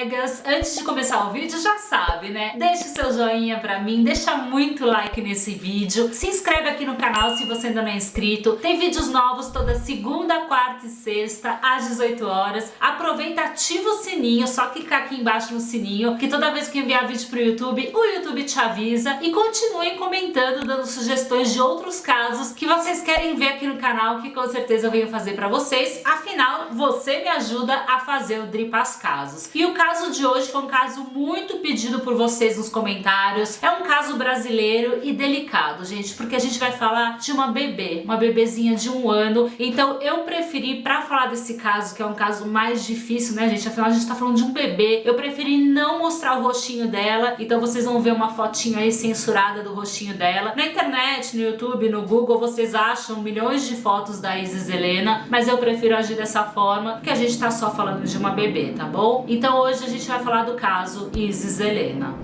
colegas! Antes de começar o vídeo, já sabe, né? Deixe seu joinha pra mim, deixa muito like nesse vídeo, se inscreve aqui no canal se você ainda não é inscrito. Tem vídeos novos toda segunda, quarta e sexta, às 18 horas. Aproveita, ativa o sininho, só clicar aqui embaixo no sininho, que toda vez que enviar vídeo pro YouTube, o YouTube te avisa. E continuem comentando, dando sugestões de outros casos que vocês querem ver aqui no canal, que com certeza eu venho fazer pra vocês. Afinal, você me ajuda a fazer o Dripas Casos. E o caso de hoje foi um caso muito pedido por vocês nos comentários. É um caso brasileiro e delicado, gente, porque a gente vai falar de uma bebezinha de 1 ano. Então eu preferi, pra falar desse caso, que é um caso mais difícil, né, gente? Afinal, a gente tá falando de um bebê. Eu preferi não mostrar o rostinho dela. Então vocês vão ver uma fotinho aí censurada do rostinho dela. Na internet, no YouTube, no Google, vocês acham milhões de fotos da Isis Helena, mas eu prefiro agir dessa forma, porque a gente tá só falando de uma bebê, tá bom? Então hoje a gente vai falar do caso Isis Helena.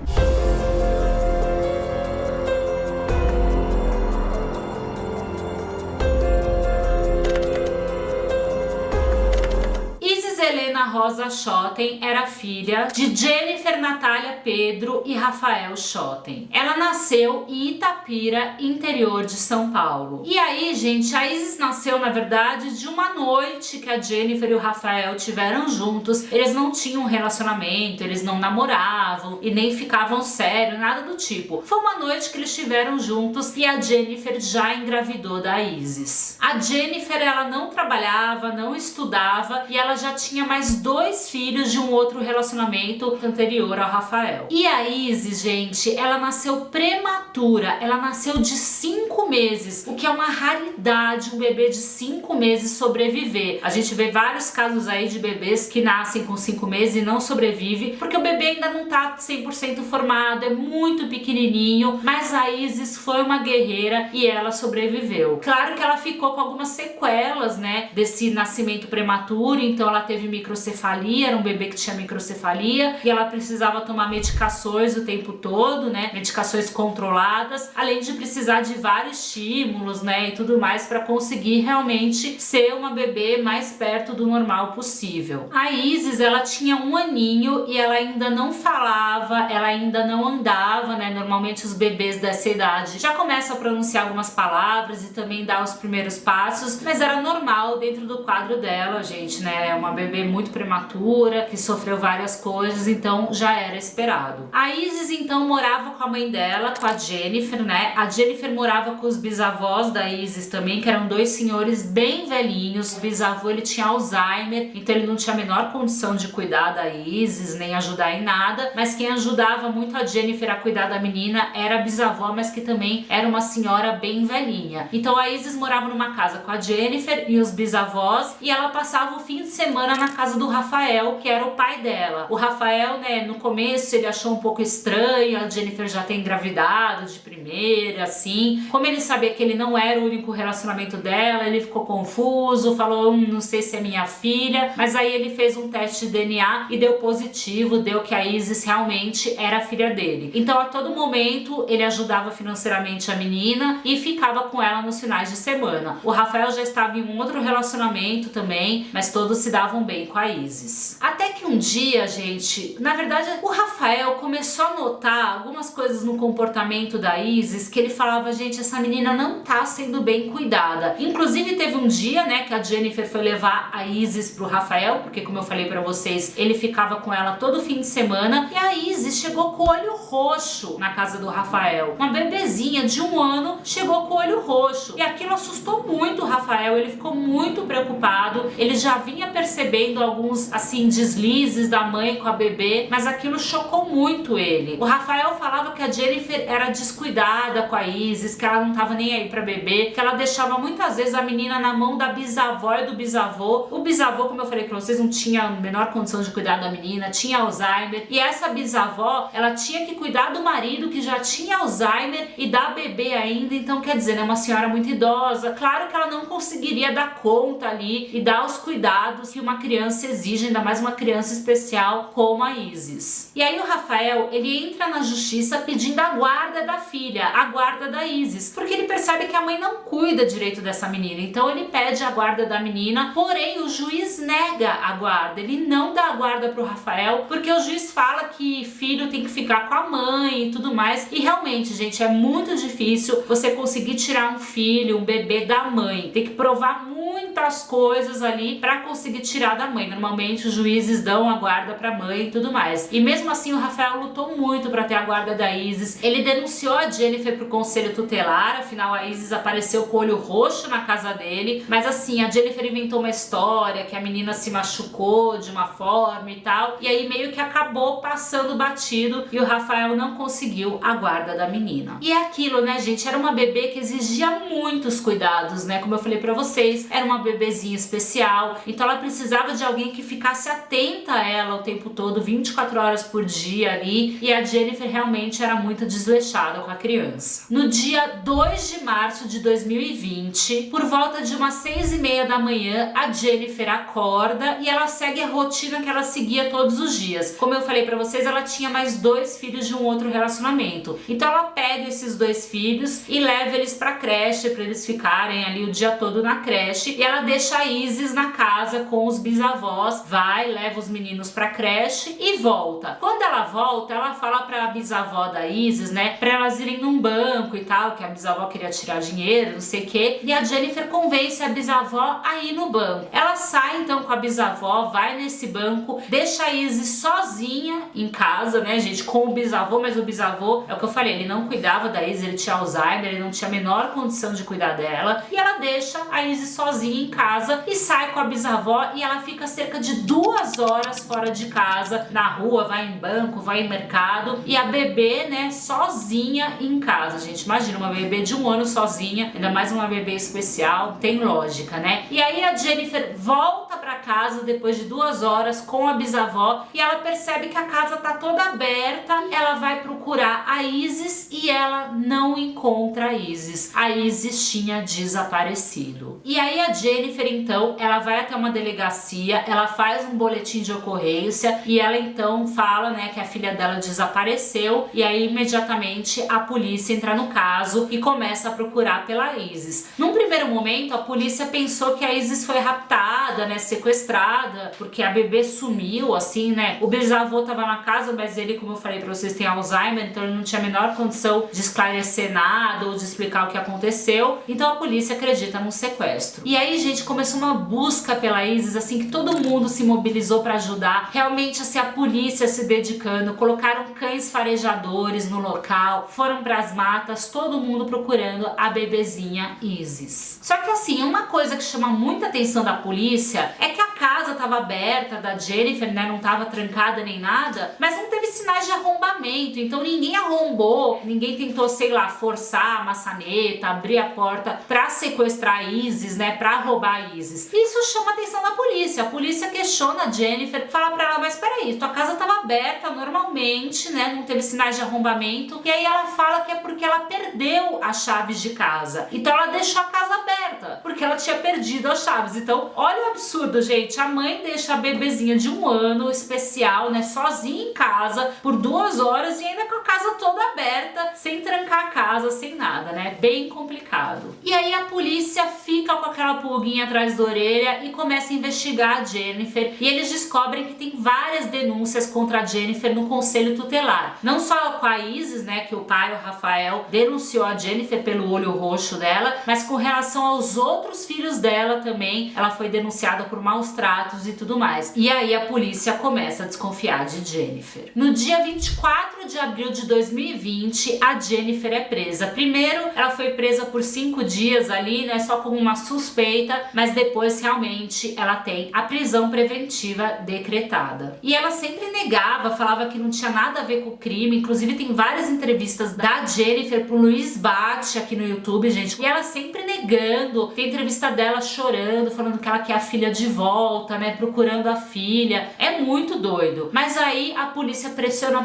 Helena Rosa Schotten era filha de Jennifer Natália Pedro e Rafael Schotten. Ela nasceu em Itapira, interior de São Paulo. E aí, gente, a Isis nasceu, na verdade, de uma noite que a Jennifer e o Rafael tiveram juntos. Eles não tinham um relacionamento, eles não namoravam e nem ficavam sério, nada do tipo. Foi uma noite que eles estiveram juntos e a Jennifer já engravidou da Isis. A Jennifer, ela não trabalhava, não estudava e ela já tinha mais 2 filhos de um outro relacionamento anterior ao Rafael. E a Isis, gente, ela nasceu prematura, ela nasceu de 5 meses, o que é uma raridade um bebê de 5 meses sobreviver. A gente vê vários casos aí de bebês que nascem com 5 meses e não sobrevivem, porque o bebê ainda não tá 100% formado, é muito pequenininho, mas a Isis foi uma guerreira e ela sobreviveu. Claro que ela ficou com algumas sequelas, né, desse nascimento prematuro, então ela teve microcefalia, era um bebê que tinha microcefalia e ela precisava tomar medicações o tempo todo, né, medicações controladas, além de precisar de vários estímulos, né, e tudo mais para conseguir realmente ser uma bebê mais perto do normal possível. A Isis, ela tinha 1 aninho e ela ainda não falava, ela ainda não andava, né, normalmente os bebês dessa idade já começam a pronunciar algumas palavras e também dar os primeiros passos, mas era normal dentro do quadro dela, gente, né, é uma bebê muito prematura, que sofreu várias coisas, então já era esperado. A Isis então morava com a mãe dela, com a Jennifer, né? A Jennifer morava com os bisavós da Isis também, que eram 2 senhores bem velhinhos. O bisavô, ele tinha Alzheimer, então ele não tinha a menor condição de cuidar da Isis, nem ajudar em nada, mas quem ajudava muito a Jennifer a cuidar da menina era a bisavó, mas que também era uma senhora bem velhinha. Então a Isis morava numa casa com a Jennifer e os bisavós, e ela passava o fim de semana na casa do Rafael, que era o pai dela. O Rafael, né, no começo ele achou um pouco estranho a Jennifer já ter engravidado de primeira, assim. Como ele sabia que ele não era o único relacionamento dela, ele ficou confuso, falou, não sei se é minha filha, mas aí ele fez um teste de DNA e deu positivo, deu que a Isis realmente era a filha dele. Então a todo momento ele ajudava financeiramente a menina e ficava com ela nos finais de semana. O Rafael já estava em um outro relacionamento também, mas todos se davam bem com a Isis. Até que um dia, gente, na verdade o Rafael começou a notar algumas coisas no comportamento da Isis que ele falava, gente, essa menina não tá sendo bem cuidada. Inclusive teve um dia, né, que a Jennifer foi levar a Isis pro Rafael, porque como eu falei pra vocês, ele ficava com ela todo fim de semana, e a Isis chegou com o olho roxo na casa do Rafael. Uma bebezinha de 1 ano chegou com o olho roxo, e aquilo assustou muito o Rafael, ele ficou muito preocupado, ele já vinha percebendo alguns, assim, deslizes da mãe com a bebê, mas aquilo chocou muito ele. O Rafael falava que a Jennifer era descuidada com a Isis, que ela não tava nem aí pra bebê, que ela deixava muitas vezes a menina na mão da bisavó e do bisavô. O bisavô, como eu falei pra vocês, não tinha a menor condição de cuidar da menina, tinha Alzheimer, e essa bisavó, ela tinha que cuidar do marido que já tinha Alzheimer e da bebê ainda, então quer dizer, né, uma senhora muito idosa. Claro que ela não conseguiria dar conta ali e dar os cuidados que uma criança exige, ainda mais uma criança especial como a Isis. E aí o Rafael, ele entra na justiça pedindo a guarda da filha, a guarda da Isis, porque ele percebe que a mãe não cuida direito dessa menina, então ele pede a guarda da menina, porém o juiz nega a guarda, ele não dá a guarda pro Rafael, porque o juiz fala que filho tem que ficar com a mãe e tudo mais, e realmente, gente, é muito difícil você conseguir tirar um filho, um bebê da mãe, tem que provar muitas coisas ali pra conseguir tirar da mãe. Normalmente os juízes dão a guarda pra mãe e tudo mais. E mesmo assim o Rafael lutou muito pra ter a guarda da Isis. Ele denunciou a Jennifer pro conselho tutelar, afinal a Isis apareceu com o olho roxo na casa dele, mas assim, a Jennifer inventou uma história que a menina se machucou de uma forma e tal, e aí meio que acabou passando batido e o Rafael não conseguiu a guarda da menina. E é aquilo, né, gente? Era uma bebê que exigia muitos cuidados, né? Como eu falei pra vocês, era uma bebezinha especial, então ela precisava de alguém que ficasse atenta a ela o tempo todo, 24 horas por dia ali, e a Jennifer realmente era muito desleixada com a criança. No dia 2 de março de 2020, por volta de umas 6:30 da manhã, a Jennifer acorda e ela segue a rotina que ela seguia todos os dias. Como eu falei pra vocês, ela tinha mais 2 filhos de um outro relacionamento, então ela pega esses 2 filhos e leva eles pra creche, pra eles ficarem ali o dia todo na creche, e ela deixa a Isis na casa com os bisavós, vai, leva os meninos pra creche e volta. Quando ela volta, ela fala pra bisavó da Isis, né, pra elas irem num banco e tal, que a bisavó queria tirar dinheiro, não sei o que, e a Jennifer convence a bisavó a ir no banco. Ela sai então com a bisavó, vai nesse banco, deixa a Isis sozinha em casa, né, gente, com o bisavô, mas o bisavô, é o que eu falei, ele não cuidava da Isis, ele tinha Alzheimer, ele não tinha a menor condição de cuidar dela, e ela deixa a Isis sozinha em casa e sai com a bisavó, e ela fica cerca de 2 horas fora de casa, na rua, vai em banco, vai em mercado, e a bebê, né, sozinha em casa, gente, imagina uma bebê de 1 ano sozinha, ainda mais uma bebê especial, tem lógica, né? E aí a Jennifer volta pra casa depois de 2 horas com a bisavó, e ela percebe que a casa tá toda aberta, ela vai procurar a Isis e ela não encontra a Isis. A Isis tinha desaparecido. E aí a Jennifer, então, ela vai até uma delegacia, ela faz um boletim de ocorrência e ela então fala, né, que a filha dela desapareceu, e aí imediatamente a polícia entra no caso e começa a procurar pela Isis. Num primeiro momento, a polícia pensou que a Isis foi raptada, né, sequestrada, porque a bebê sumiu, assim, né, o bisavô tava na casa, mas ele, como eu falei pra vocês, tem Alzheimer, então ele não tinha a menor condição de esclarecer nada ou de explicar o que aconteceu, então a polícia acredita num sequestro. E aí, gente, começou uma busca pela Isis, assim, que todo mundo se mobilizou pra ajudar, realmente, assim, a polícia se dedicando, colocaram cães farejadores no local, foram pras matas, todo mundo procurando a bebezinha Isis. Só que, assim, uma coisa que chama muita atenção da polícia é que a casa tava aberta da Jennifer, né, não tava trancada nem nada, mas não teve sinais de arrombamento, então ninguém arrombou, ninguém tentou, sei lá, forçar a maçaneta, abrir a porta pra sequestrar a Isis, né, pra roubar a Isis. Isso chama a atenção da polícia. A polícia questiona a Jennifer, fala pra ela, mas peraí, tua casa tava aberta normalmente, né, não teve sinais de arrombamento, e aí ela fala que é porque ela perdeu as chaves de casa, então ela deixou a casa aberta, porque ela tinha perdido as chaves. Então, olha o absurdo, gente, a mãe deixa a bebezinha de 1 ano, especial, né, sozinha em casa, por 2 horas e ainda com a casa toda aberta, sem trancar a casa, sem nada, né, bem complicado. E aí a polícia fica com aquela pulguinha atrás da orelha e começa a investigar a Jennifer, e eles descobrem que tem várias denúncias contra a Jennifer no conselho tutelar, não só com a Isis, né, que o pai, o Rafael, denunciou a Jennifer pelo olho roxo dela, mas com relação aos outros filhos dela também, ela foi denunciada por maus tratos e tudo mais. E aí a polícia começa a desconfiar de Jennifer. No dia 24 de abril de 2020, a Jennifer é presa. Primeiro, ela foi presa por 5 dias ali, né, só como uma suspeita, mas depois realmente ela tem a prisão preventiva decretada. E ela sempre negava, falava que não tinha nada a ver com o crime, inclusive tem várias entrevistas da Jennifer pro Luiz Bate aqui no YouTube, gente, e ela sempre negando, tem entrevista dela chorando, falando que ela quer a filha de volta, né, procurando a filha. É muito doido. Mas aí a polícia pressiona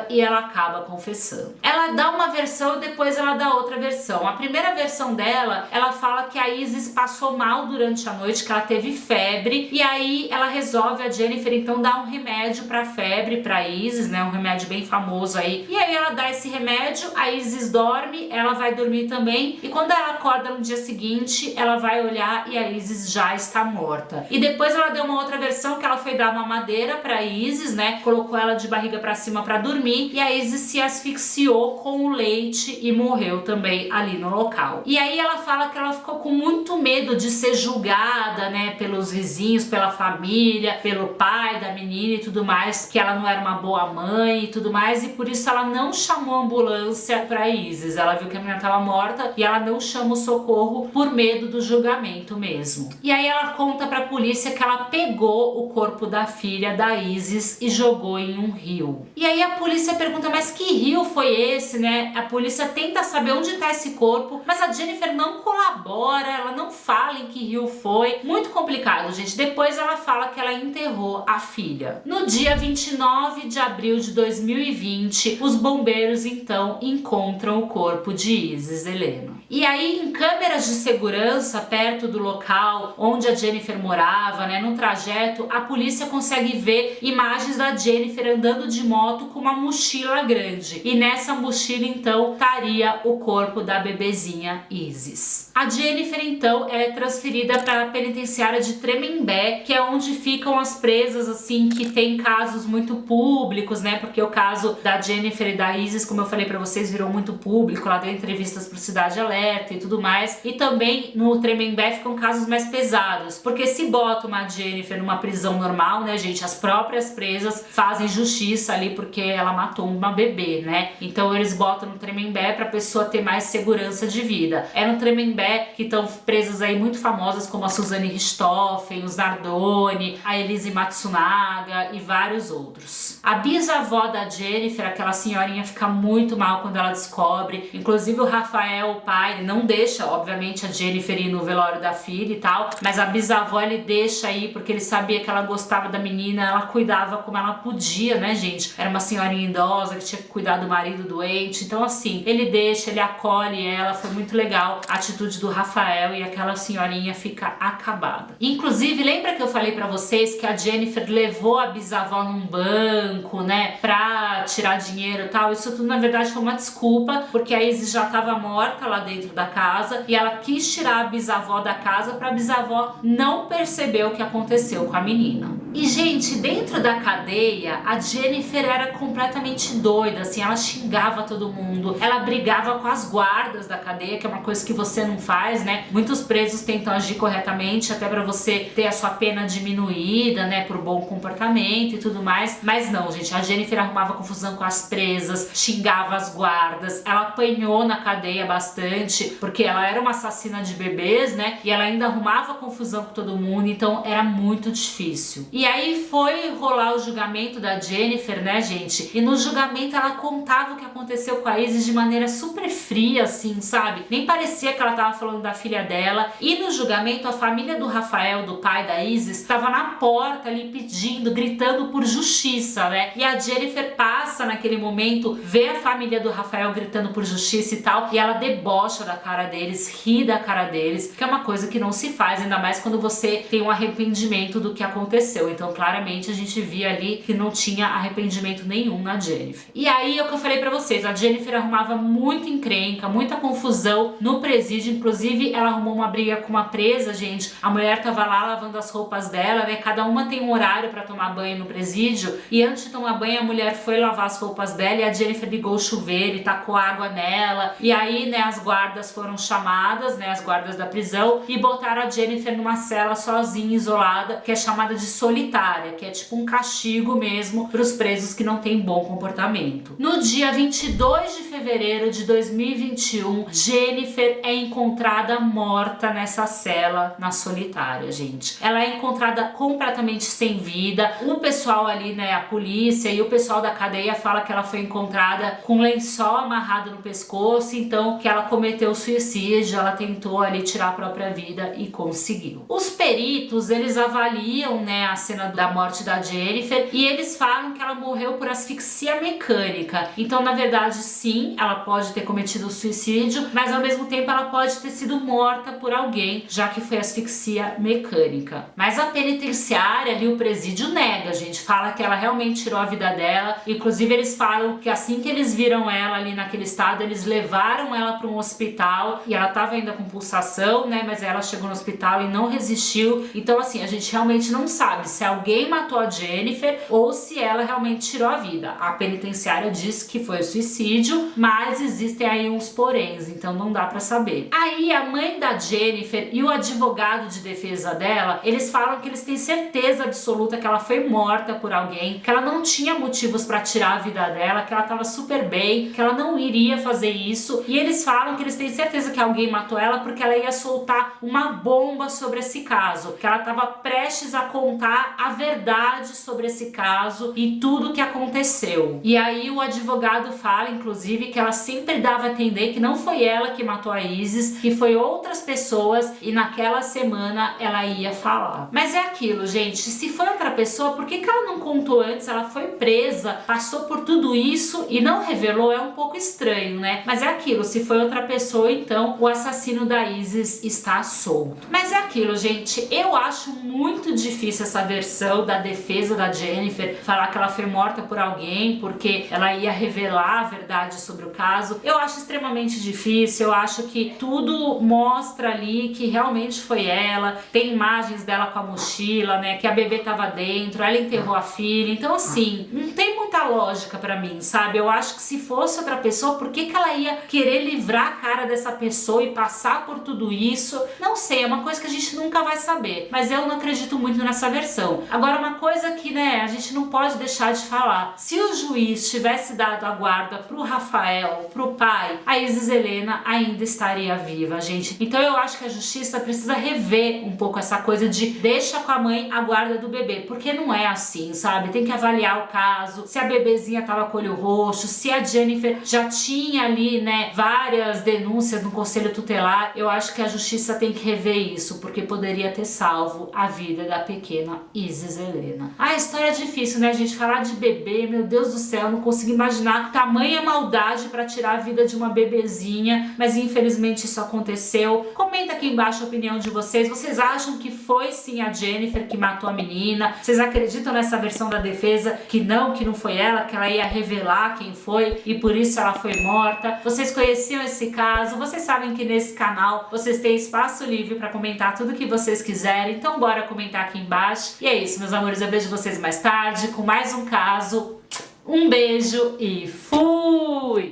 e ela acaba confessando. Ela dá uma versão e depois ela dá outra versão. A primeira versão dela, ela fala que a Isis passou mal durante a noite, que ela teve febre, e aí ela resolve, a Jennifer, então dar um remédio pra febre, pra Isis, né, um remédio bem famoso aí. E aí ela dá esse remédio, a Isis dorme, ela vai dormir também, e quando ela acorda no dia seguinte, ela vai olhar e a Isis já está morta. E depois ela deu uma outra versão que ela foi dar uma madeira pra Isis, né, colocou ela de barriga pra cima pra dormir, e a Isis se asfixiou com o leite e morreu também ali no local. E aí ela fala que ela ficou com muito medo de ser julgada, né, pelos vizinhos, pela família, pelo pai da menina e tudo mais, que ela não era uma boa mãe e tudo mais, e por isso ela não chamou a ambulância pra Isis. Ela viu que a menina estava morta e ela não chama o socorro por medo do julgamento mesmo. E aí ela conta pra polícia que ela pegou o corpo da filha da Isis e jogou em um rio. E aí a polícia pergunta, mas que rio foi esse, né? A polícia tenta saber onde tá esse corpo, mas a Jennifer não colabora, ela não fala em que rio foi. Muito complicado, gente. Depois ela fala que ela enterrou a filha. No dia 29 de abril de 2020, os bombeiros então encontram o corpo de Isis Heleno. E aí, em câmeras de segurança perto do local onde a Jennifer morava, né, no trajeto, a polícia consegue ver imagens da Jennifer andando de moto com uma mochila grande. E nessa mochila, então, estaria o corpo da bebezinha Isis. A Jennifer, então, é transferida para a penitenciária de Tremembé, que é onde ficam as presas, assim, que tem casos muito públicos, né, porque o caso da Jennifer e da Isis, como eu falei para vocês, virou muito público, ela deu entrevistas pro Cidade Alerta e tudo mais, e também no Tremembé ficam casos mais pesados, porque se bota uma Jennifer numa prisão normal, né, gente, as próprias presas fazem justiça ali porque ela matou uma bebê, né, então eles botam no Tremembé pra pessoa ter mais segurança de vida. É no Tremembé que estão presas aí muito famosas como a Suzane Richthofen, os Nardoni, a Elise Matsunaga e vários outros. A bisavó da Jennifer, aquela senhorinha, fica muito mal quando ela descobre, inclusive o Rafael, o pai, ele não deixa, obviamente, a Jennifer ir no velório da filha e tal, mas a bisavó ele deixa ir porque ele sabia que ela gostava da menina, ela cuidava como ela podia, né, gente? Era uma senhorinha idosa que tinha que cuidar do marido doente, então assim, ele deixa, ele acolhe ela, foi muito legal a atitude do Rafael, e aquela senhorinha fica acabada. Inclusive, lembra que eu falei pra vocês que a Jennifer levou a bisavó num banco, né, pra tirar dinheiro e tal? Isso tudo na verdade foi uma desculpa, porque a Isis já tava morta lá dentro da casa e ela quis tirar a bisavó da casa pra bisavó não perceber o que aconteceu com a menina. E, gente, dentro da cadeia, a Jennifer era completamente doida, assim, ela xingava todo mundo, ela brigava com as guardas da cadeia, que é uma coisa que você não faz, né? Muitos presos tentam agir corretamente, até pra você ter a sua pena diminuída, né, por bom comportamento e tudo mais, mas não, gente, a Jennifer arrumava confusão com as presas, xingava as guardas, ela apanhou na cadeia bastante, porque ela era uma assassina de bebês, né, e ela ainda arrumava confusão com todo mundo, então era muito difícil. E aí foi rolar o julgamento da Jennifer, né, gente? E no julgamento ela contava o que aconteceu com a Isis de maneira super fria, assim, sabe? Nem parecia que ela tava falando da filha dela. E no julgamento a família do Rafael, do pai da Isis, estava na porta ali pedindo, gritando por justiça, né? E a Jennifer passa naquele momento, vê a família do Rafael gritando por justiça e tal, e ela debocha da cara deles, ri da cara deles, que é uma coisa que não se faz, ainda mais quando você tem um arrependimento do que aconteceu. Então, claramente, a gente via ali que não tinha arrependimento nenhum na Jennifer. E aí, é o que eu falei pra vocês, a Jennifer arrumava muita encrenca, muita confusão no presídio, inclusive ela arrumou uma briga com uma presa, gente, a mulher tava lá lavando as roupas dela, né, cada uma tem um horário pra tomar banho no presídio, e antes de tomar banho a mulher foi lavar as roupas dela e a Jennifer ligou o chuveiro e tacou água nela, e aí, né, as guardas foram chamadas, né, as guardas da prisão, e botaram a Jennifer numa cela sozinha, isolada, que é chamada de solitária, solitária, que é tipo um castigo mesmo para os presos que não têm bom comportamento. No dia 22 de fevereiro de 2021, Jennifer é encontrada morta nessa cela na solitária, gente. Ela é encontrada completamente sem vida. O pessoal ali, né, a polícia e o pessoal da cadeia fala que ela foi encontrada com lençol amarrado no pescoço, então que ela cometeu suicídio, ela tentou ali tirar a própria vida e conseguiu. Os peritos, eles avaliam, né, a cena da morte da Jennifer e eles falam que ela morreu por asfixia mecânica. Então, na verdade, sim, ela pode ter cometido suicídio, mas ao mesmo tempo ela pode ter sido morta por alguém, já que foi asfixia mecânica. Mas a penitenciária ali, o presídio nega, gente, fala que ela realmente tirou a vida dela. Inclusive, eles falam que assim que eles viram ela ali naquele estado, eles levaram ela para um hospital e ela tava ainda com pulsação, né, mas ela chegou no hospital e não resistiu. Então, assim, a gente realmente não sabe se alguém matou a Jennifer ou se ela realmente tirou a vida. A penitenciária diz que foi suicídio, mas existem aí uns poréns, então não dá pra saber. Aí a mãe da Jennifer e o advogado de defesa dela, eles falam que eles têm certeza absoluta que ela foi morta por alguém, que ela não tinha motivos pra tirar a vida dela, que ela tava super bem, que ela não iria fazer isso. E eles falam que eles têm certeza que alguém matou ela porque ela ia soltar uma bomba sobre esse caso, que ela tava prestes a contar a verdade sobre esse caso e tudo que aconteceu. E aí o advogado fala, inclusive, que ela sempre dava a entender que não foi ela que matou a Isis, que foi outras pessoas e naquela semana ela ia falar. Mas é aquilo, gente, se foi outra pessoa, por que ela não contou antes? Ela foi presa, passou por tudo isso e não revelou, é um pouco estranho, né? Mas é aquilo, se foi outra pessoa, então o assassino da Isis está solto. Mas é aquilo, gente, eu acho muito difícil essa versão da defesa da Jennifer, falar que ela foi morta por alguém porque ela ia revelar a verdade sobre o caso. Eu acho extremamente difícil, eu acho que tudo mostra ali que realmente foi ela, tem imagens dela com a mochila, né, que a bebê tava dentro, ela enterrou a filha, então assim, não tem muita lógica pra mim, sabe? Eu acho que se fosse outra pessoa, por que ela ia querer livrar a cara dessa pessoa e passar por tudo isso? Não sei, é uma coisa que a gente nunca vai saber, mas eu não acredito muito nessa versão. Agora, uma coisa que, né, a gente não pode deixar de falar, se o juiz tivesse dado a guarda pro Rafael, pro pai, a Isis Helena ainda estaria viva, gente. Então eu acho que a justiça precisa rever um pouco essa coisa de deixa com a mãe a guarda do bebê, porque não é assim, sabe? Tem que avaliar o caso, se a bebezinha tava com olho roxo, se a Jennifer já tinha ali, né, várias denúncias no conselho tutelar. Eu acho que a justiça tem que rever isso, porque poderia ter salvo a vida da pequena Isis Helena. A história é difícil, né, gente? Falar de bebê, meu Deus do céu, não consigo imaginar tamanha maldade pra tirar a vida de uma bebezinha, mas infelizmente isso aconteceu. Comenta aqui embaixo a opinião de vocês. Vocês acham que foi sim a Jennifer que matou a menina? Vocês acreditam nessa versão da defesa que não foi ela, que ela ia revelar quem foi e por isso ela foi morta? Vocês conheciam esse caso? Vocês sabem que nesse canal vocês têm espaço livre pra comentar tudo que vocês quiserem, então bora comentar aqui embaixo. E é isso, meus amores, eu vejo vocês mais tarde com mais um caso. Um beijo e fui!